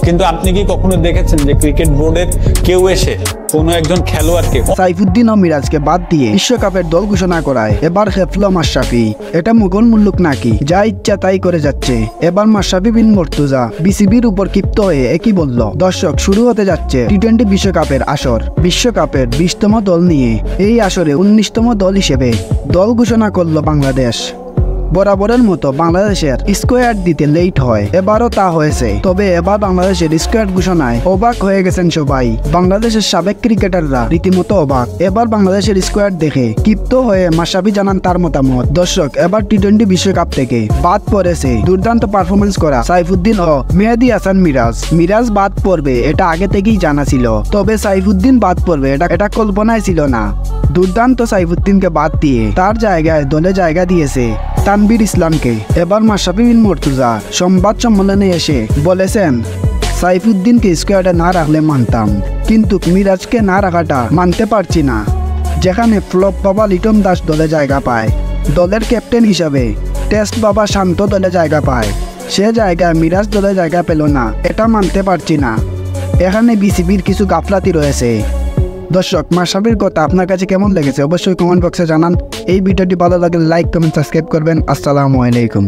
কিন্তু আপনি কি কখনো দেখেছেন যে ক্রিকেট বোর্ডের কেউ এসে কোনো একজন খেলোয়াড়কে সাইফুদ্দিন ও মিরাজকে বাদ দিয়ে বিশ্বকাপের দল ঘোষণা করায় এবার খেপলো মাশরাফি। এটা মুঘল মুল্লুক নাকি, যা ইচ্ছা তাই করে যাচ্ছে। এবার মাশরাফি বিন মুর্তজা বিসিবির উপর ক্ষিপ্ত হয়ে একই বলল। দর্শক, শুরু হতে যাচ্ছে টি-20 বিশ্বকাপের আসর। বিশ্বকাপের 20তম দল নিয়ে এই আসরে 19তম দল হিসেবে দল ঘোষণা করলো বাংলাদেশ। বরাবরের মতো বাংলাদেশের স্কোয়াড দিতে লেট হয়, এবারও তা হয়েছে। তবে এবার বাংলাদেশের স্কোয়াড ঘোষণায় অবাক হয়ে গেছেন সবাই। বাংলাদেশের সাবেক ক্রিকেটাররা রীতিমতো অবাক। এবার বাংলাদেশের স্কোয়াড দেখে ক্ষিপ্ত হয়ে মাশরাফি জানান তার মতামত। দর্শক, এবার টি-20 বিশ্বকাপ থেকে বাদ পড়েছে দুর্দান্ত পারফরমেন্স করা সাইফুদ্দিন ও মেহেদী হাসান মিরাজ। মিরাজ বাদ পড়বে এটা আগে থেকেই জানা ছিল, তবে সাইফুদ্দিন বাদ পড়বে এটা কল্পনায় ছিল না। দুর্দান্ত সাইফুদ্দিনকে বাদ দিয়ে তার জায়গায় দলে জায়গা দিয়েছে তানভীর ইসলামকে। এবার মাশরাফি বিন মুর্তজা সংবাদ সম্মেলনে এসে বলেছেন, সাইফুদ্দিনকে স্কোয়াডে না রাখলে মানতাম, কিন্তু মিরাজকে না রাখাটা মানতে পারছি না। যেখানে ফ্লপ বাবা লিটন দাস দলে জায়গা পায়, দলের ক্যাপ্টেন হিসাবে টেস্ট বাবা শান্ত দলে জায়গা পায়, সে জায়গায় মিরাজ দলে জায়গা পেল না, এটা মানতে পারছি না। এখানে বিসিবির কিছু গাফলাতি রয়েছে। দর্শক, মাশরাফির কথা আপনার কাছে কেমন লেগেছে অবশ্যই কমেন্ট বক্সে জানান। এই ভিডিওটি ভালো লাগলে লাইক, কমেন্ট, সাবস্ক্রাইব করবেন। আসসালামু আলাইকুম।